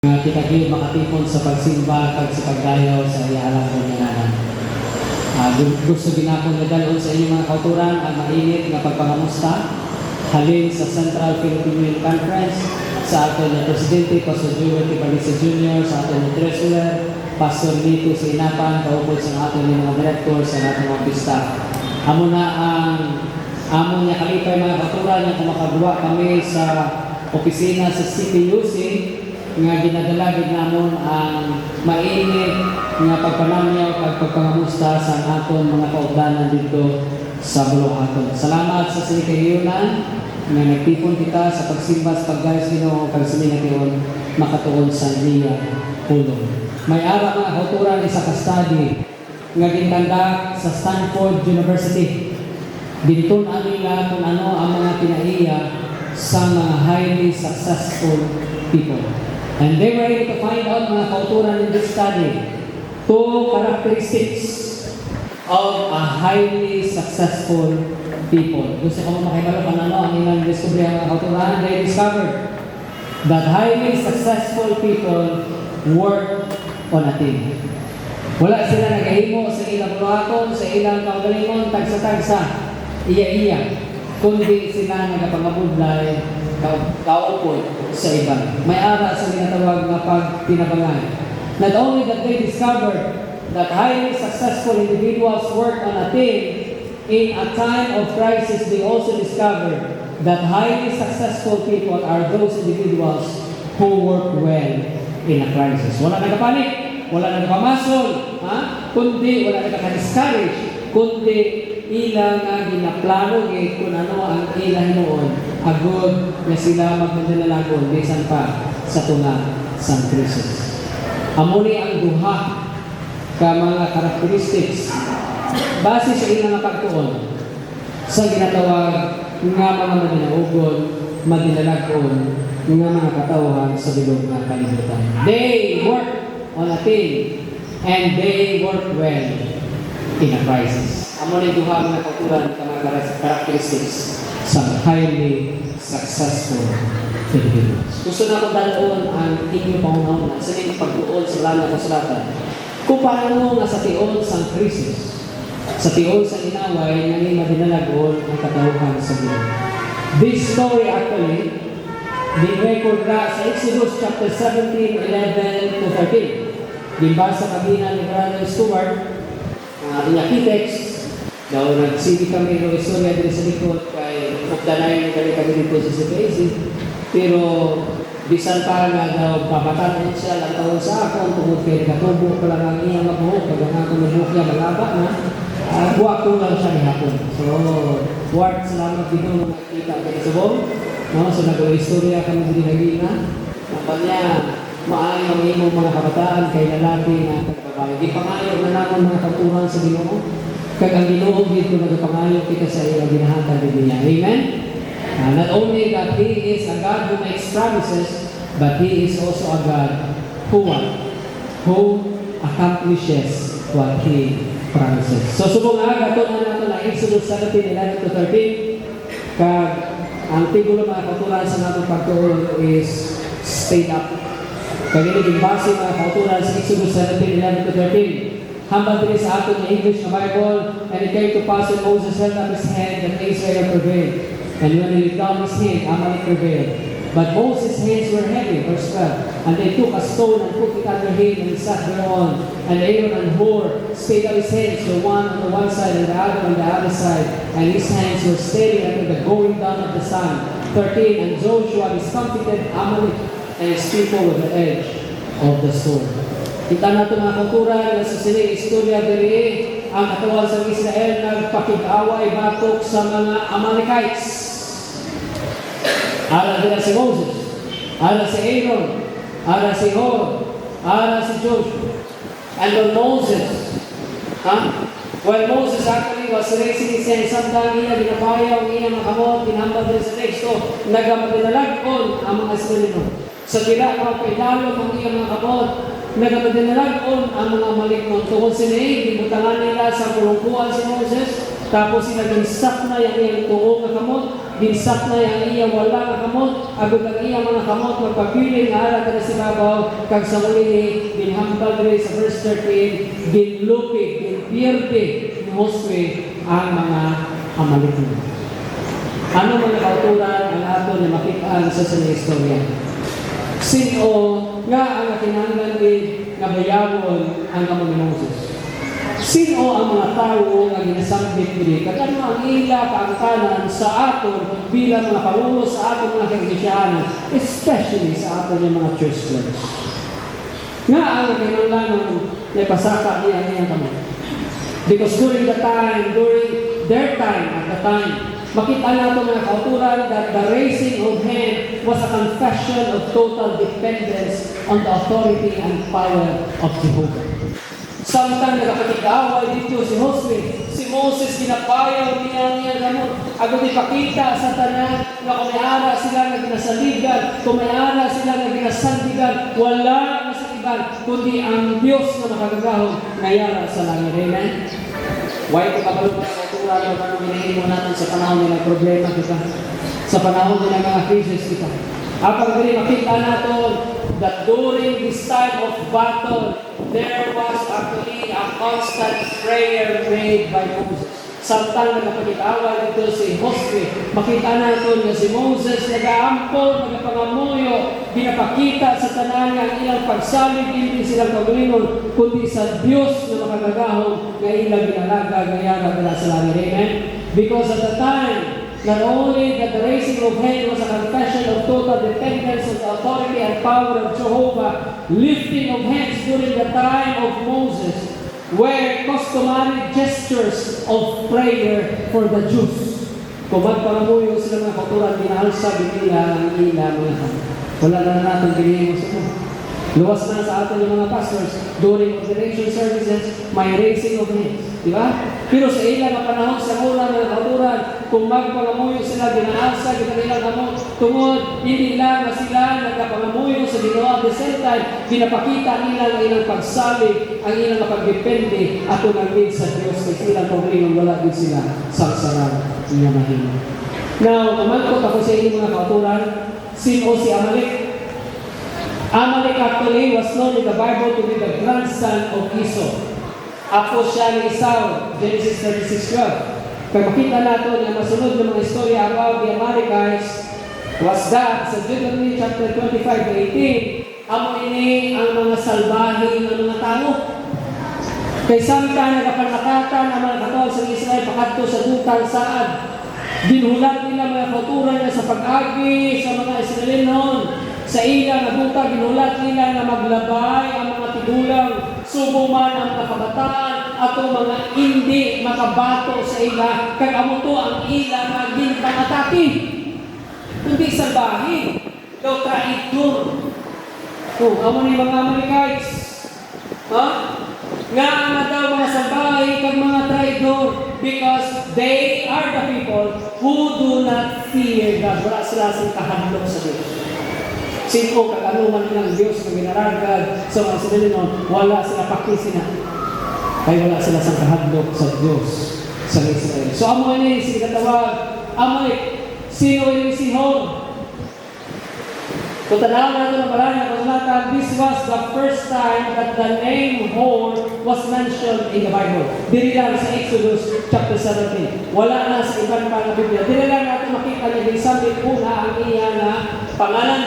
Nga kita kayo makatipon sa pagsimba kag sa pagdayaw sa iyalang kunyanan. Gusto ginakong nadalon sa inyong mga kauturan ang mainit nga pagpangamusta halin sa Central Philippine Conference sa aton na Presidente Pastor Joel Tibalisa Jr., sa aton na Treasurer Pastor Nito Sinapan, kaupod sa aton ng mga director sa aton mga pista. Amo na ang amon niya kalipay mga kauturan nga kumakagawa kami sa opisina sa CPUC nga ginadalagid namon ang mainit nga pagpanamyaw at pagpangamusta sa aton mga kaugdanan dito sa Buluhaton. Salamat sa sinikayunan nga nagtipon kita sa pagsimba sa pagdayos Ginoo kag sininatiyon makatuon sa niya pulong. May ara mga kauturan isa ka study nga ginkandak sa Stanford University. Dito na nila kung ano ang mga pinaiya sa mga highly successful people. And they were able to find out mga kauturan in this study two characteristics of a highly successful people. Gusto ko makibalo kung ano ang ilang discovery ang mga kauturan. They discovered that highly successful people work on a team. Wala sila nagahimo sa ilang buhaton, sa ilang kaugalingon, tagsa-tagsa, iya-iya, kundi sila nagapangabudlay kaupod sa iba. May ara sa ginatawag na pagtinabangan. Not only that they discovered that highly successful individuals work on a team, in a time of crisis, they also discovered that highly successful people are those individuals who work well in a crisis. Wala nagpapanik, wala nagpamasol, kundi wala nagka-discourage, kundi ilang nga ginaplano kung ano ang ilang noon agod na sila magdadalagon bisan pa sa tunga sa krisis. Amuni ang duha ka mga characteristics base sa ilang pagtuon sa ginatawag nga mga madinaugon, madinalagon nga mga katawhan sa bilog na kalibutan. They work on a team and they work well in a crisis. Amo ni duha mga kauturan ka mga characteristics sa highly successful individuals. Gusto na ko dalon ang inyong pangunauna sa inyong pagtuon sa lana ko salatan. Kung paano nga sa tiyon sa krisis, sa tiyon sa inaway, nanging madinalagon ang katauhan sa Ginoo. This story actually, di-record na sa Exodus chapter 17, 11 to 13. Dimbasa kabina ni Brother Stuart, inyaki text, daw nag-CV kami ng istorya din sa likod kay Updanay kami dito sa CPAC. Pero bisan pa nga daw papatanon siya lang taon sa akong tungod kay katubo pa lang ang iyang mabuhok pag ang akong mabuhok niya malaba na buwak ko lang siya ni hapon. So, Ward, salamat dito nung nakikita kayo sa bong. So, nag-istorya kami din nagina. Kapag niya, maaari ang imong mga kabataan kay lalaki na kagbabae. Di pangayo na naman mga kautuhan sa Ginoo. Kag ang Ginoo dito nagpangayo kita sa iyong ginahatag din niya. Amen? Not only that He is a God who makes promises, but He is also a God who accomplishes what He promises. So, subong nga, gato na nato na Exodus 17, 11 to 13. Kag ang tigulo mga kauturan sa nato pagtuon is stay up. Kag ini base mga kauturan sa Exodus 17, 11 to 13. Hambal din sa aton na English na Bible, and it came to pass when Moses held up his hand that Israel prevailed. And when he let down his hand, Amalek prevailed. But Moses' hands were heavy, verse 12. And they took a stone and put it under him, and he sat thereon. And Aaron and Hur stayed up his hands, the one on the one side and the other on the other side. And his hands were steady until the going down of the sun. 13. And Joshua discomfited Amalek and his people with the edge of the sword. Kita na ito mga kultura na sa sining istorya diri ang katawan sa Israel nagpakig-away batok sa mga Amalekites. Ara nila si Moses, ara si Aaron, ara si Hur, ara si Joshua. And when Moses, while Moses actually was raising his hand, samtang iya ginapayaw, iya makamot, pinambag din sa teksto, nagamadinalagon ang mga Israelino. Sa tira mga paidalo, ang iya mga kamot, nagamadinalagon ang mga malikmon. Tungkol sini, dibutangan nila sa kulungkuan si Moses, tapos sila ginsak na yung iyang tuong na kamot, ginsaknay ang iya wala nga kamot, agud ang iya mga kamot magpapiling nga ara kada si babaw, kag sa uli ginhambal diri sa verse 13, ginlupig, ginpierde ni Josue ang mga Amalekino. Ano mga kauturan ang ato na makitaan sa istorya? Sino nga ang kinahanglan nga bayawon ang kamot ni Moses? Sino ang mga tao nga ginasambit diri? Kag ano ang ila kaangkanan sa aton bilang mga panulo sa aton mga kaiglesyaan, especially sa aton mga church clerks? Nga ang kinahanglan na pasaka niya ang kamot. Because during their time at the time, makita nato mga kauturan that the raising of hand was a confession of total dependence on the authority and power of Jehovah. Samtang nagkapag-away dito si Josue, si Moses ginapayaw niya gamot. Agad ipakita sa tanan na kumayara sila na ginasaligan, kumayara sila na ginasandigan, wala na sa iban, kundi ang Diyos na makagagahon ngayara sa langit. Amen? Why ito kabalog na kultura yung anong hinahimo natin sa panahon ng problema kita, sa panahon ng mga crisis kita. Apag dili makita nato that during this time of battle, there was actually a constant prayer made by Moses. Samtang nagkapag-away dito si Josue, makita natin na si Moses nag-aampon, nagpangamuyo, binapakita sa tanan ang ilang pagsalig, hindi silang paglingon, kundi sa Diyos na makagagahon na ilang binalaga, gayara, bila sa langit. Amen? Because at the time, not only that the raising of hand was a confession of total dependence on the authority and power of Jehovah, lifting of hands during the time of Moses were customary gestures of prayer for the Jews. Kung magpangamuyo sila mga kauturan, ginaalsa, binila, ang ila, mga kamot. Wala na natin binigay mo sa mga. Luwas na sa atin yung mga pastors, during ordination services, may raising of hands. Diba? Pero sa ilang mga panahon sa mula ng kauturan, kung magpangamuyo sila, ginaalsa, ginanilang kamot, tungod, hindi lang na sila nagkapangamuyo sa ginawa at the same time, pinapakita nila ang ilang pagsalig, ang ilang pagdepende, at tunagin sa Diyos, kasi ilang problema, wala din sila sa sarang niya mahina. Now, kumankot ako sa inyong mga kauturan, sino si Amalek? Amalek actually was known in the Bible to be the grandson of Esau. Apo siya ni Esau, Genesis 36:12. Kaya makita natin yung masunod ng mga istorya about the Amalekites was that sa Deuteronomy chapter 25:18, amo ini ang mga salbahe ng mga tao. Kay samtang nagapanakatan ang mga katawag sa Israel pakadto sa dutang saad, ginulat nila mga kauturan niya sa pag-agi sa mga Israelinon. Sa ilang nabuta, ginulat nila na maglabay ang mga tigulang, subuman ang mga kabataan, at ang mga hindi makabato sa ila, kag amo to ang ila maging pangatake. Kundi sa bahin, daw traitor. Amo ni mga Amalekites. Ha? Nga na daw mga salbahe kag mga traitor because they are the people who do not fear God. Wala sila sa kahadlok sa Diyos. Sino kakanuman ng Diyos na ginaragad sa mga Israelinon, wala sila pakisina. Kaya wala sila sa kahadlok sa Diyos sa Israel. So amo ini si katawag Amalek. Sino ini si Sihon? Kung tanaw natin ang marami ng kasulatan, this was the first time that the name Hor was mentioned in the Bible. Dili lang sa Exodus chapter 17. Wala na sa ibang pang Biblia. Dili lang natin makita niya din sa una ang iya na pangalan.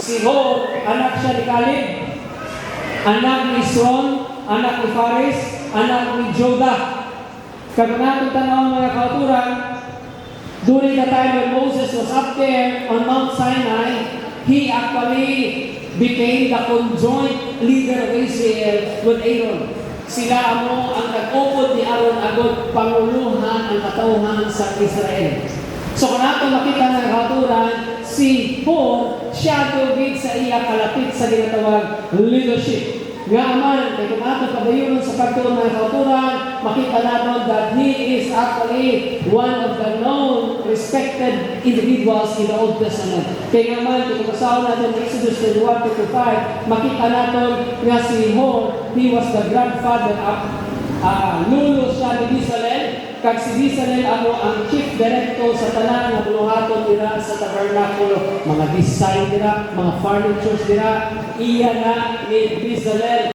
Si Hor, anak siya ni Caleb, anak ni Esron, anak ni Fares, anak ni Jodah. Kaya natin tanaw mga kauturan, during the time when Moses was up there on Mount Sinai, he actually became the conjoint leader of Israel with Aaron. Sila mo ang nag-upod ni Aaron agad panguluhan ang katauhan sa Israel. So kung natin makita ng kauturan, si Hor, siya tubig sa iya kalapit sa ginatawag leadership. Nga man, kung natin padayon sa pagtuon ng kauturan, makita natin that he is actually one of the known, respected individuals in the Old Testament. Kaya naman, kung kasawa natin ng Exodus 21-5, makita natin nga si Hor, he was the grandfather of Lulu siya ni Bezalel, kag si Rizalel amo ang chief director sa tanan nga buluhaton dira sa tabernakulo, mga design dira, mga furnitures dira, iya na ni Rizalel